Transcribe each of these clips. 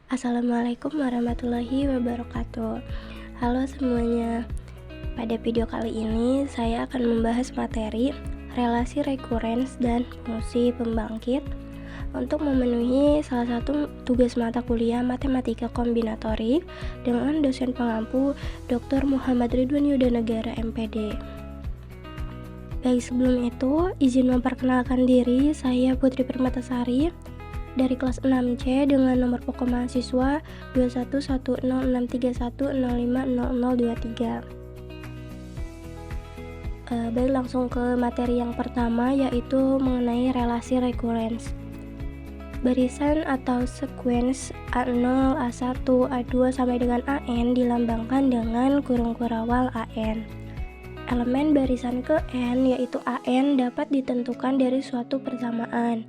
Assalamualaikum warahmatullahi wabarakatuh. Halo semuanya. Pada video kali ini saya akan membahas materi relasi rekurens dan fungsi pembangkit untuk memenuhi salah satu tugas mata kuliah matematika kombinatorik dengan dosen pengampu Dr. Muhammad Ridwan Yudanegara MPD. Baik, sebelum itu izin memperkenalkan diri, saya Putri Permatasari dari kelas 6C dengan nomor pokok mahasiswa 2110631050023. Baik, langsung ke materi yang pertama, yaitu mengenai relasi rekurens. Barisan atau sequence A0, A1, A2 sampai dengan AN dilambangkan dengan kurung kurawal AN. Elemen barisan ke N yaitu AN dapat ditentukan dari suatu persamaan.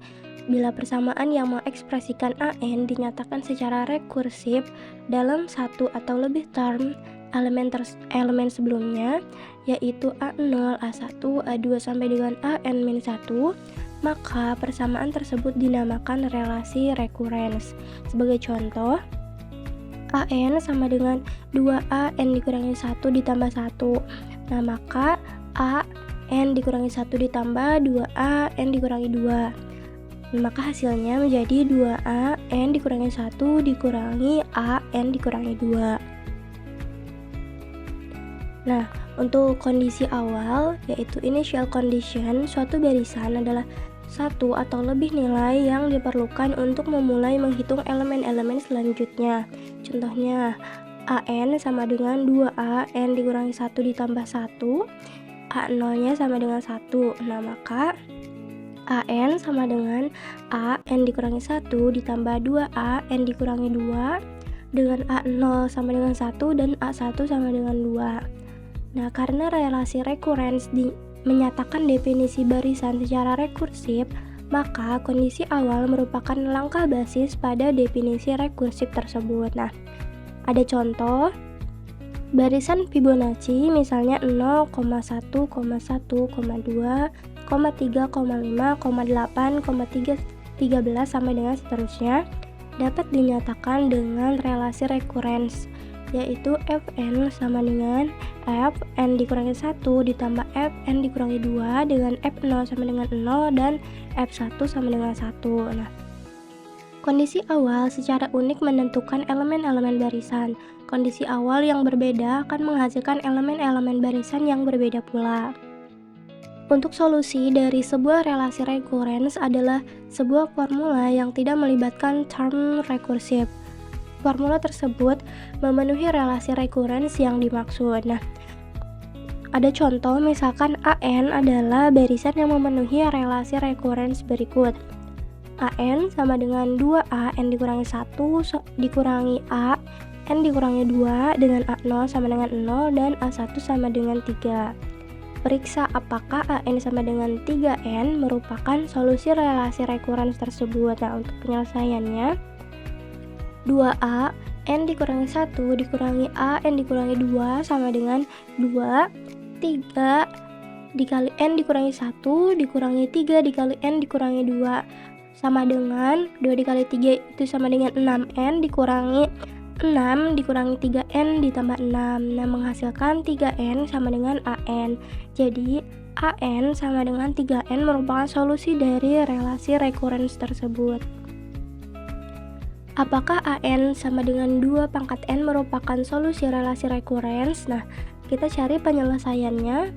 Bila persamaan yang mengekspresikan AN dinyatakan secara rekursif dalam satu atau lebih term elemen sebelumnya, yaitu A0, A1, A2 sampai dengan AN-1, maka persamaan tersebut dinamakan relasi rekurens. Sebagai contoh, AN sama dengan 2AN dikurangi 1 ditambah 1. Nah, maka AN dikurangi 1 ditambah 2AN dikurangi 2. Maka hasilnya menjadi 2AN dikurangi 1 dikurangi AN dikurangi 2. Nah, untuk kondisi awal, yaitu initial condition, suatu barisan adalah satu atau lebih nilai yang diperlukan untuk memulai menghitung elemen-elemen selanjutnya. Contohnya, AN sama dengan 2AN dikurangi 1 ditambah 1, A0-nya sama dengan 1. Nah, maka AN sama dengan AN dikurangi 1 ditambah 2AN dikurangi 2 dengan A0 sama dengan 1 dan A1 sama dengan 2. Nah, karena relasi rekurens menyatakan definisi barisan secara rekursif, maka kondisi awal merupakan langkah basis pada definisi rekursif tersebut. Nah, ada contoh barisan Fibonacci misalnya 0,1,1,2, 3,5,8,13 sampai dengan seterusnya dapat dinyatakan dengan relasi rekurens, yaitu Fn sama dengan Fn dikurangi 1 ditambah Fn dikurangi 2 dengan F0 sama dengan 0 dan F1 sama dengan 1. Nah, kondisi awal secara unik menentukan elemen-elemen barisan. Kondisi awal yang berbeda akan menghasilkan elemen-elemen barisan yang berbeda pula. Untuk solusi dari sebuah relasi rekurens adalah sebuah formula yang tidak melibatkan term rekursif. Formula tersebut memenuhi relasi rekurens yang dimaksud. Nah, ada contoh misalkan AN adalah barisan yang memenuhi relasi rekurens berikut. AN sama dengan 2AN dikurangi 1 dikurangi AN dikurangi 2 dengan A0 sama dengan 0 dan A1 sama dengan 3. Periksa apakah AN sama dengan 3N merupakan solusi relasi rekurens tersebut. Nah, untuk penyelesaiannya 2A N dikurangi 1 dikurangi AN dikurangi 2 sama dengan 2. 3 dikali N dikurangi 1 dikurangi 3 dikali N dikurangi 2 sama dengan 2 dikali 3 itu sama dengan 6N dikurangi 6 dikurangi 3N ditambah 6. Nah, menghasilkan 3N sama dengan AN. Jadi, AN sama dengan 3N merupakan solusi dari relasi rekurens tersebut. Apakah AN sama dengan 2 pangkat N merupakan solusi relasi rekurens? Nah, kita cari penyelesaiannya.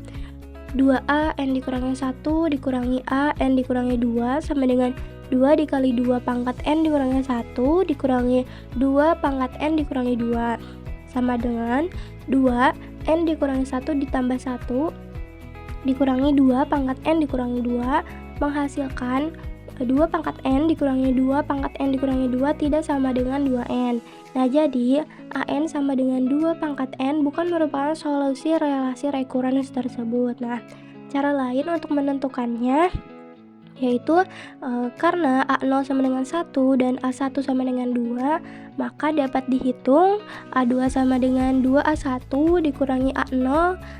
2A N dikurangi 1 dikurangi A N dikurangi 2 sama dengan 2 dikali 2 pangkat N dikurangi 1 dikurangi 2 pangkat N dikurangi 2 sama dengan 2 N dikurangi 1 ditambah 1 dikurangi 2 pangkat N dikurangi 2 menghasilkan 2 pangkat N dikurangi 2 pangkat N dikurangi 2 tidak sama dengan 2N. Nah, jadi AN sama dengan 2 pangkat N bukan merupakan solusi relasi rekurens tersebut. Nah, cara lain untuk menentukannya yaitu karena A0 sama dengan 1 dan A1 sama dengan 2, maka dapat dihitung A2 sama dengan 2A1 dikurangi A0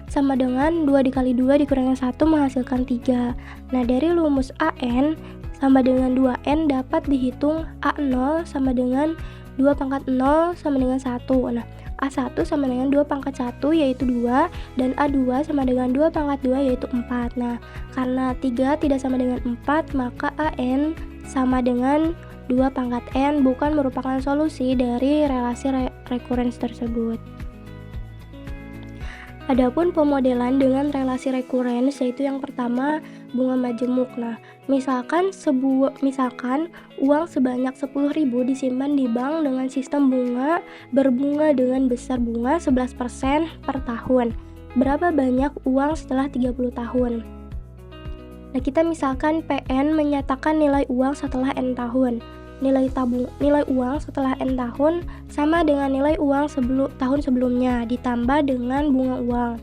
sama dengan 2 dikali 2 dikurangi 1 menghasilkan 3. Nah, dari rumus AN sama dengan 2N dapat dihitung A0 sama dengan 2 pangkat 0 sama dengan 1. Nah, A1 sama dengan 2 pangkat 1 yaitu 2, dan A2 sama dengan 2 pangkat 2 yaitu 4. Nah, karena 3 tidak sama dengan 4, maka AN sama dengan 2 pangkat N bukan merupakan solusi dari relasi rekurens tersebut. Adapun pemodelan dengan relasi rekurens yaitu yang pertama bunga majemuk. Nah, misalkan uang sebanyak 10.000 disimpan di bank dengan sistem bunga berbunga dengan besar bunga 11% per tahun. Berapa banyak uang setelah 30 tahun? Nah, kita misalkan PN menyatakan nilai uang setelah N tahun. Nilai uang setelah N tahun sama dengan nilai uang tahun sebelumnya ditambah dengan bunga uang,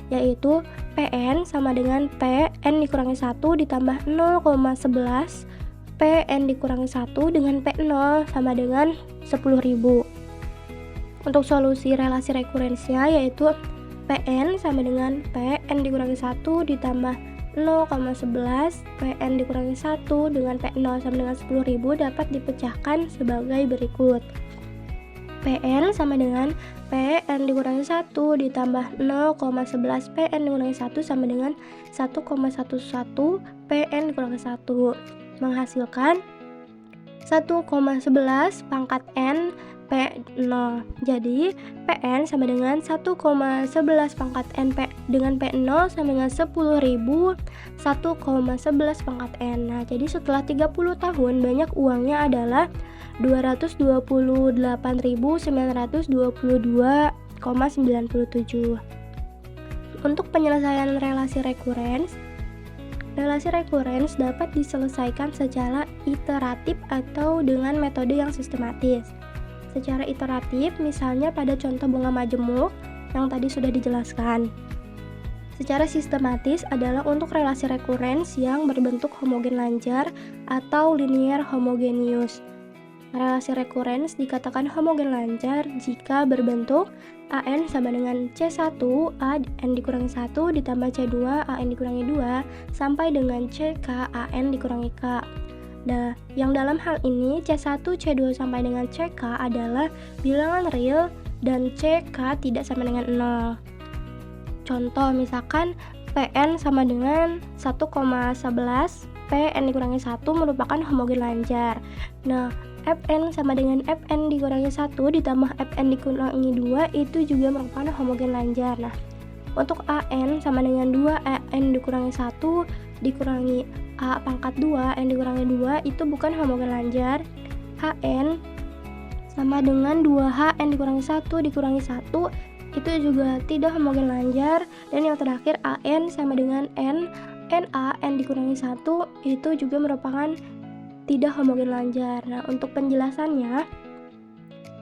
yaitu PN sama dengan PN dikurangi 1 ditambah 0,11 PN dikurangi 1 dengan P0 sama dengan 10.000. Untuk solusi relasi rekurensnya yaitu PN sama dengan PN dikurangi 1 ditambah 0,11 PN dikurangi 1 dengan P0 sama dengan 10.000 dapat dipecahkan sebagai berikut. PN sama dengan PN dikurangi 1 ditambah 0,11 PN dikurangi 1 sama dengan 1,11 PN dikurangi 1 menghasilkan 1,11 pangkat N P0. Jadi PN sama dengan 1,11 pangkat N dengan P0 sama dengan 10.000 1,11 pangkat N. Nah, jadi setelah 30 tahun banyak uangnya adalah 228.922,97. Untuk penyelesaian relasi rekurens dapat diselesaikan secara iteratif atau dengan metode yang sistematis. Secara iteratif, misalnya pada contoh bunga majemuk yang tadi sudah dijelaskan. Secara sistematis adalah untuk relasi rekurens yang berbentuk homogen lancar atau linear homogeneous. Relasi rekurens dikatakan homogen lancar jika berbentuk AN sama dengan C1 AN dikurangi 1 ditambah C2 AN dikurangi 2 sampai dengan CK AN dikurangi K. Nah, yang dalam hal ini C1, C2 sampai dengan CK adalah bilangan real dan CK tidak sama dengan 0. Contoh misalkan PN sama dengan 1,11 PN dikurangi 1 merupakan homogen lancar. Nah, Fn sama dengan Fn dikurangi 1 ditambah Fn dikurangi 2 itu juga merupakan homogen lancar. Nah, untuk AN sama dengan 2 AN dikurangi 1 dikurangi A pangkat 2 N dikurangi 2 itu bukan homogen lancar. HN sama dengan 2H N dikurangi 1 dikurangi 1 itu juga tidak homogen lancar. Dan yang terakhir AN sama dengan N NA N dikurangi 1 itu juga merupakan tidak homogen lancar. Nah, untuk penjelasannya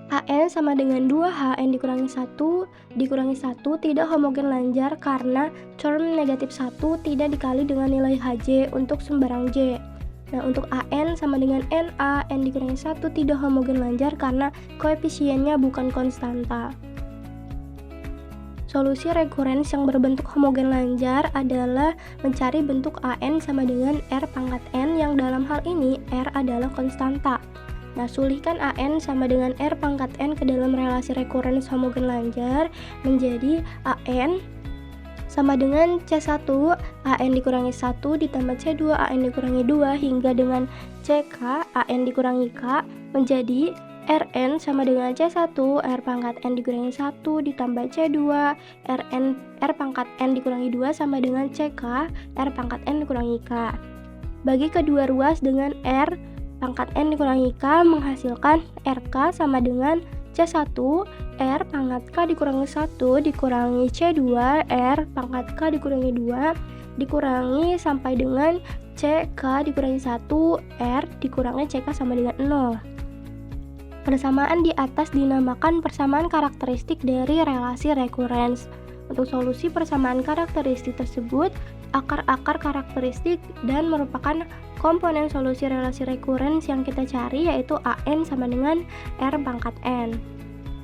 AN sama dengan 2H N dikurangi 1 dikurangi 1 tidak homogen lancar karena term negatif 1 tidak dikali dengan nilai Hj untuk sembarang J. Nah, untuk AN sama dengan NA N dikurangi 1 tidak homogen lancar karena koefisiennya bukan konstanta. Solusi rekurens yang berbentuk homogen lancar adalah mencari bentuk AN sama dengan R pangkat N yang dalam hal ini R adalah konstanta. Nah, sulihkan AN sama dengan R pangkat N ke dalam relasi rekurens homogen lancar menjadi AN sama dengan C1 AN dikurangi 1 ditambah C2 AN dikurangi 2 hingga dengan CK AN dikurangi K menjadi Rn sama dengan C1 R pangkat N dikurangi 1 ditambah C2 R pangkat N dikurangi 2 sama dengan CK R pangkat N dikurangi K. Bagi kedua ruas dengan R pangkat N dikurangi K menghasilkan RK sama dengan C1 R pangkat K dikurangi 1 dikurangi C2 R pangkat K dikurangi 2 dikurangi sampai dengan CK dikurangi 1 R dikurangi CK sama dengan 0. Persamaan di atas dinamakan persamaan karakteristik dari relasi rekurens. Untuk solusi persamaan karakteristik tersebut, akar-akar karakteristik dan merupakan komponen solusi relasi rekurens yang kita cari yaitu AN sama dengan R pangkat N.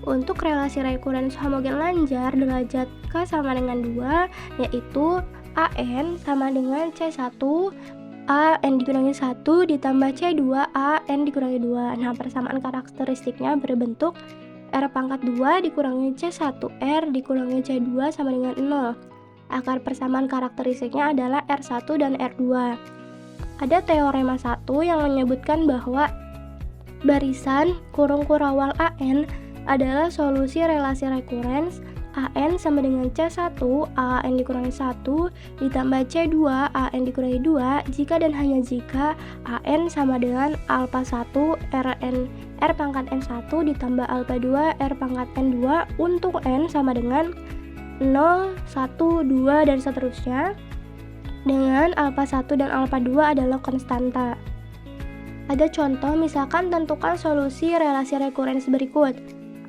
Untuk relasi rekurens homogen lancar derajat K sama dengan 2 yaitu AN sama dengan C1 A N dikurangi 1 ditambah C2 A N dikurangi 2. Nah, persamaan karakteristiknya berbentuk R pangkat 2 dikurangi C1 R dikurangi C2 sama dengan 0. Akar persamaan karakteristiknya adalah R1 dan R2. Ada teorema 1 yang menyebutkan bahwa barisan kurung kurawal AN adalah solusi relasi rekurens AN sama dengan C1 AN dikurangi 1 ditambah C2 AN dikurangi 2 jika dan hanya jika AN sama dengan alpha 1 R pangkat N1 ditambah alpha 2 R pangkat N2 untuk N sama dengan 0, 1, 2 dan seterusnya, dengan alpha 1 dan alpha 2 adalah konstanta. Ada contoh, misalkan tentukan solusi relasi rekurens berikut.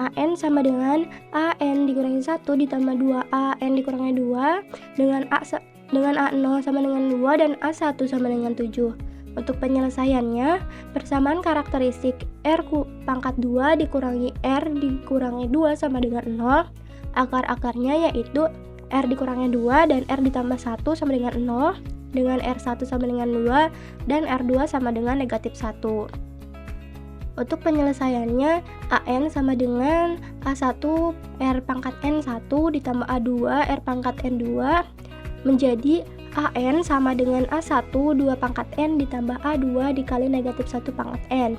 AN sama dengan AN dikurangi 1 ditambah 2 AN dikurangi 2 dengan A0 sama dengan 2 dan A1 sama dengan 7. Untuk penyelesaiannya, persamaan karakteristik R pangkat 2 dikurangi R dikurangi 2 sama dengan 0. Akar-akarnya yaitu R dikurangi 2 dan R ditambah 1 sama dengan 0, dengan R1 sama dengan 2 dan R2 sama dengan negatif 1. Untuk penyelesaiannya, AN sama dengan A1 R pangkat N1 ditambah A2 R pangkat N2 menjadi AN sama dengan A1 2 pangkat N ditambah A2 dikali negatif 1 pangkat N.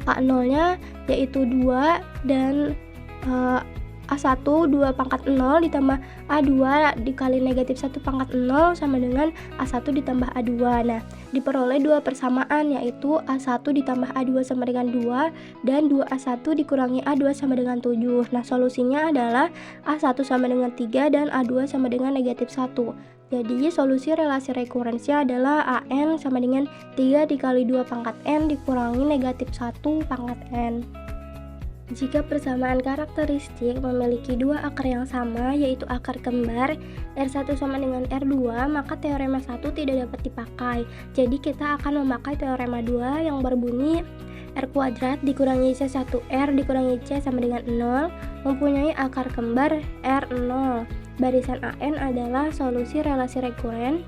A0 nya yaitu 2 dan A1 2 pangkat 0 ditambah A2 dikali negatif 1 pangkat 0 sama dengan A1 ditambah A2. Nah, diperoleh dua persamaan yaitu A1 ditambah A2 sama dengan 2 dan 2A1 dikurangi A2 sama dengan 7. Nah, solusinya adalah A1 sama dengan 3 dan A2 sama dengan negatif 1. Jadi, solusi relasi rekurensnya adalah AN sama dengan 3 dikali 2 pangkat N dikurangi negatif 1 pangkat N. Jika persamaan karakteristik memiliki dua akar yang sama, yaitu akar kembar R1 sama dengan R2, maka teorema 1 tidak dapat dipakai. Jadi kita akan memakai teorema 2 yang berbunyi R kuadrat dikurangi C1R dikurangi C sama dengan 0 mempunyai akar kembar R0. Barisan AN adalah solusi relasi rekuren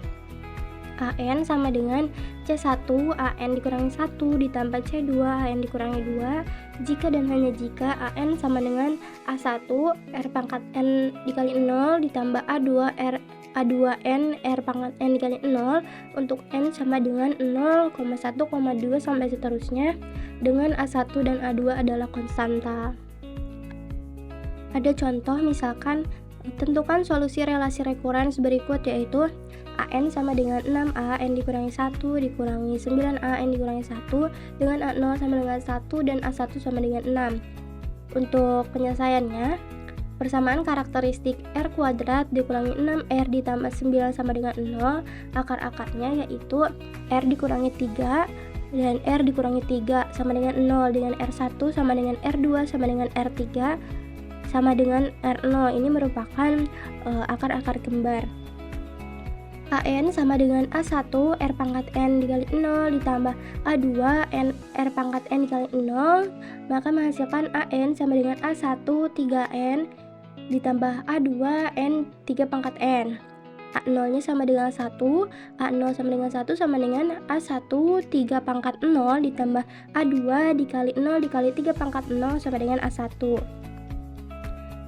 AN sama dengan C1 AN dikurangi 1 ditambah C2 AN dikurangi 2 jika dan hanya jika AN sama dengan A1 R pangkat N dikali 0 ditambah A2 A2N R pangkat N dikali 0 untuk N sama dengan 0,1,2 sampai seterusnya, dengan A1 dan A2 adalah konstanta. Ada contoh, misalkan tentukan solusi relasi rekurens berikut, yaitu AN sama dengan 6A N dikurangi 1 dikurangi 9A N dikurangi 1 dengan A0 sama dengan 1 dan A1 sama dengan 6. Untuk penyelesaiannya, persamaan karakteristik R kuadrat dikurangi 6R ditambah 9 sama dengan 0, akar-akarnya yaitu R dikurangi 3 dan R dikurangi 3 sama dengan 0, dengan R1 sama dengan R2 sama dengan R3 sama dengan R0. Ini merupakan akar-akar kembar. AN sama dengan A1 R pangkat N dikali 0 ditambah A2 N R pangkat N dikali 0, maka menghasilkan AN sama dengan A1 3N ditambah A2 N 3 pangkat N. A0 nya sama dengan 1, A0 sama dengan 1 sama dengan A1 3 pangkat 0 ditambah A2 dikali 0 dikali 3 pangkat 0 sama dengan A1.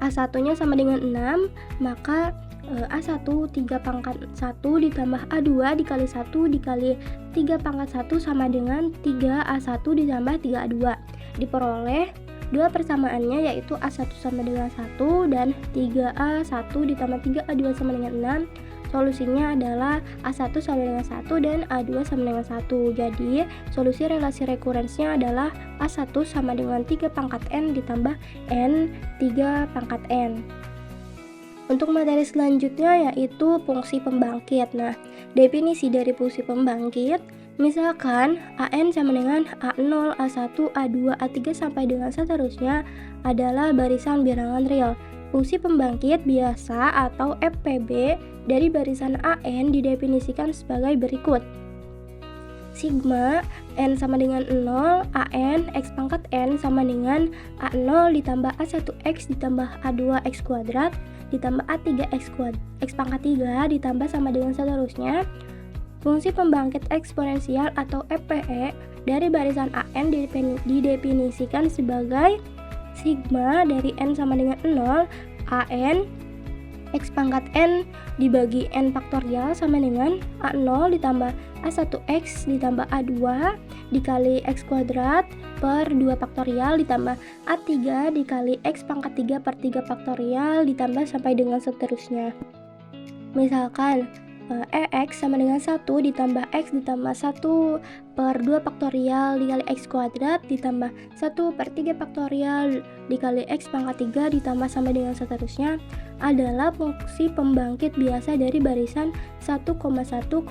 A1 nya sama dengan 6, maka A1 3 pangkat 1 ditambah A2 dikali 1 dikali 3 pangkat 1 sama dengan 3A1 ditambah 3A2. Diperoleh dua persamaannya, yaitu A1 sama dengan 1 dan 3A1 ditambah 3A2 sama dengan 6. Solusinya adalah A1 sama dengan 1 dan A2 sama dengan 1. Jadi solusi relasi rekurensnya adalah A1 sama dengan 3 pangkat N ditambah N 3 pangkat N. Untuk materi selanjutnya yaitu fungsi pembangkit. Nah, definisi dari fungsi pembangkit, misalkan AN sama dengan A0, A1, A2, A3 sampai dengan seterusnya adalah barisan bilangan real. Fungsi pembangkit biasa atau FPB dari barisan AN didefinisikan sebagai berikut. Sigma N sama dengan 0, AN X pangkat N sama dengan A0 ditambah A1X ditambah A2X kuadrat ditambah A3X pangkat 3 ditambah sama dengan seterusnya. Fungsi pembangkit eksponensial atau FPE dari barisan AN didefinisikan sebagai sigma dari N sama dengan 0 AN X pangkat N dibagi N faktorial sama dengan A0 ditambah A1X ditambah A2 dikali X kuadrat per 2 faktorial ditambah A3 dikali X pangkat 3 per 3 faktorial ditambah sampai dengan seterusnya. Misalkan EX sama dengan 1 ditambah X ditambah 1 per 2 faktorial dikali X kuadrat ditambah 1 per 3 faktorial dikali X pangkat 3 ditambah sampai dengan seterusnya adalah fungsi pembangkit biasa dari barisan 1,1, 1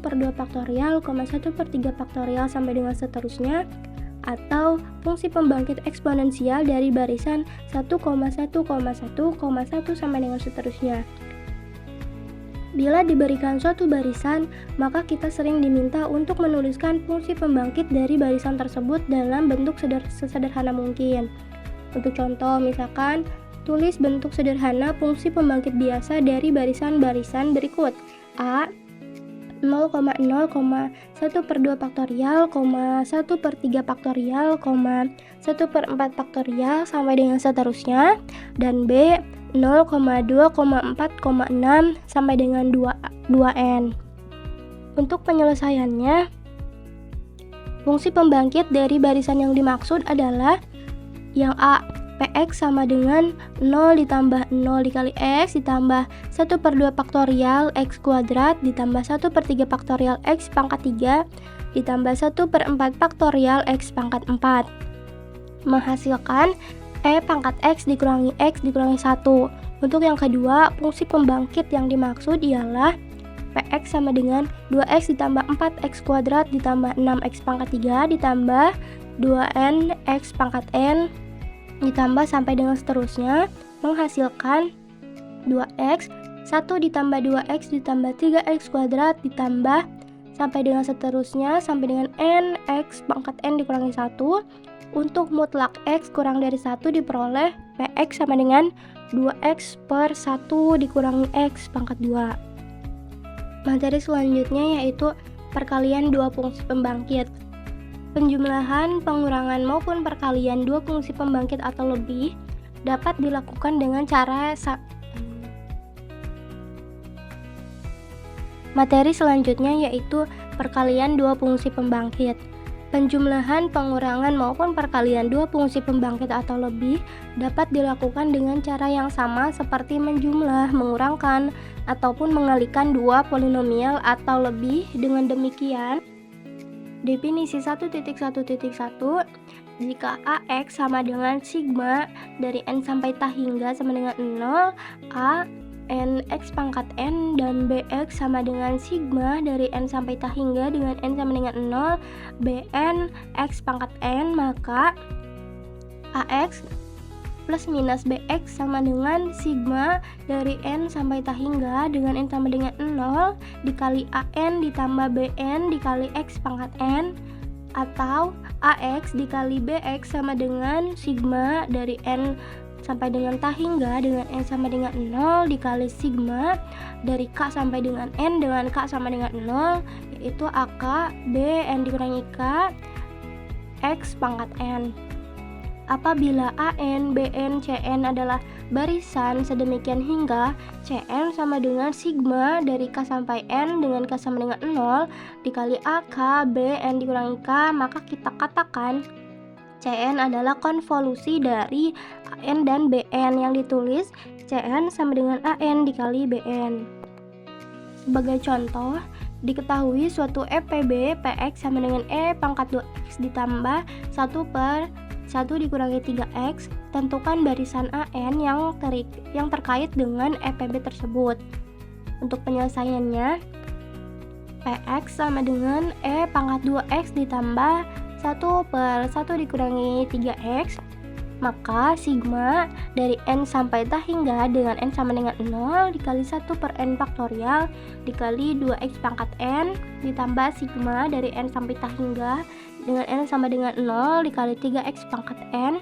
per 2 faktorial, 1 per 3 faktorial sampai dengan seterusnya, atau fungsi pembangkit eksponensial dari barisan 1,1, 1 sampai dengan seterusnya. Bila diberikan suatu barisan, maka kita sering diminta untuk menuliskan fungsi pembangkit dari barisan tersebut dalam bentuk sesederhana mungkin. Untuk contoh, misalkan tulis bentuk sederhana fungsi pembangkit biasa dari barisan-barisan berikut. A 0,0, 1 per 2 faktorial, 1 per 3 faktorial, 1 per 4 faktorial sampai dengan seterusnya, dan B 0,2, 4,6 sampai dengan 2n. Untuk penyelesaiannya, fungsi pembangkit dari barisan yang dimaksud adalah yang A, Px sama dengan 0 ditambah 0 dikali X ditambah 1 per 2 faktorial X kuadrat ditambah 1 per 3 faktorial X pangkat 3 ditambah 1 per 4 faktorial X pangkat 4 menghasilkan E pangkat X dikurangi 1. Untuk yang kedua, fungsi pembangkit yang dimaksud ialah Px sama dengan 2x ditambah 4x kuadrat ditambah 6x pangkat 3 ditambah 2n x pangkat n ditambah sampai dengan seterusnya menghasilkan 2x 1 ditambah 2x ditambah 3x kuadrat ditambah sampai dengan seterusnya sampai dengan n x pangkat n dikurangi 1. Untuk mutlak x kurang dari 1 diperoleh Px sama dengan 2x per 1 dikurangi x pangkat 2. Materi selanjutnya yaitu perkalian dua fungsi pembangkit. Penjumlahan, pengurangan maupun perkalian dua fungsi pembangkit atau lebih dapat dilakukan dengan cara Materi selanjutnya yaitu perkalian dua fungsi pembangkit. Penjumlahan, pengurangan maupun perkalian dua fungsi pembangkit atau lebih dapat dilakukan dengan cara yang sama seperti menjumlah, mengurangkan, ataupun mengalikan dua polinomial atau lebih. Dengan demikian, definisi 1.1.1 jika AX sama dengan sigma dari N sampai T hingga sama dengan 0, A N X pangkat N dan Bx sama dengan sigma dari N sampai T hingga dengan N sama dengan 0 Bn X pangkat N, maka AX plus minus Bx sama dengan sigma dari N sampai T hingga dengan N sama dengan 0 dikali An ditambah Bn dikali X pangkat N, atau AX dikali Bx sama dengan sigma dari N sampai dengan T hingga dengan N sama dengan 0 dikali sigma dari K sampai dengan N dengan K sama dengan 0, yaitu AK Bn dikurangi K X pangkat N. Apabila AN, Bn, Cn adalah barisan sedemikian hingga Cn sama dengan sigma dari K sampai N dengan K sama dengan 0 dikali AK Bn dikurangi K, maka kita katakan Cn adalah konvolusi dari An dan Bn yang ditulis Cn sama dengan An dikali Bn. Sebagai contoh, diketahui suatu FPB Px sama dengan E pangkat 2x ditambah 1 per 1 dikurangi 3x. Tentukan barisan An yang terkait dengan FPB tersebut. Untuk penyelesaiannya, Px sama dengan E pangkat 2x ditambah 1 per 1 dikurangi 3x, maka sigma dari N sampai T hingga dengan N sama dengan 0 dikali 1 per N faktorial dikali 2x pangkat N ditambah sigma dari N sampai T hingga dengan N sama dengan 0 dikali 3x pangkat N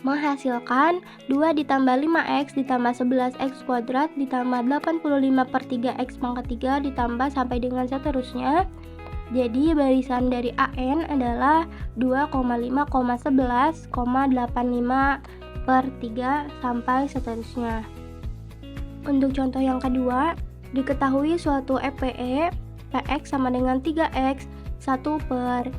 menghasilkan 2 ditambah 5x ditambah 11x kuadrat ditambah 85 per 3x pangkat 3 ditambah sampai dengan seterusnya. Jadi barisan dari AN adalah 2,5,11,85 per 3 sampai seterusnya. Untuk contoh yang kedua, diketahui suatu FPE PX sama dengan 3x 1 per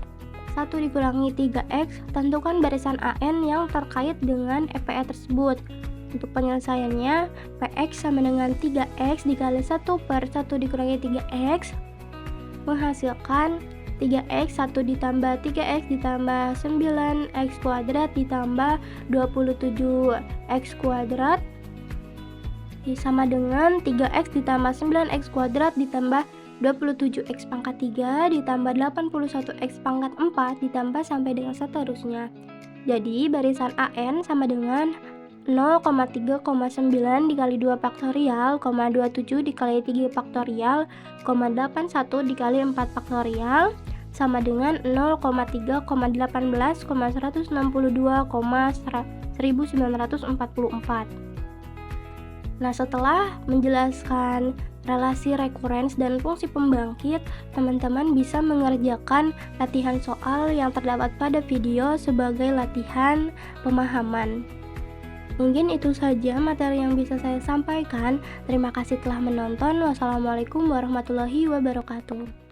1 dikurangi 3x, tentukan barisan AN yang terkait dengan FPE tersebut. Untuk penyelesaiannya, PX sama dengan 3x dikali 1 per 1 dikurangi 3x menghasilkan 3x 1 ditambah 3x ditambah 9x kuadrat ditambah 27x kuadrat sama dengan 3x ditambah 9x kuadrat ditambah 27x pangkat 3 ditambah 81x pangkat 4 ditambah sampai dengan seterusnya. Jadi barisan AN sama dengan 0,3,9 dikali 2 faktorial, 27 dikali 3 faktorial, 81 dikali 4 faktorial sama dengan 0,3,18,162,1944. Nah, setelah menjelaskan relasi rekurens dan fungsi pembangkit, teman-teman bisa mengerjakan latihan soal yang terdapat pada video sebagai latihan pemahaman. Mungkin itu saja materi yang bisa saya sampaikan. Terima kasih telah menonton. Wassalamualaikum warahmatullahi wabarakatuh.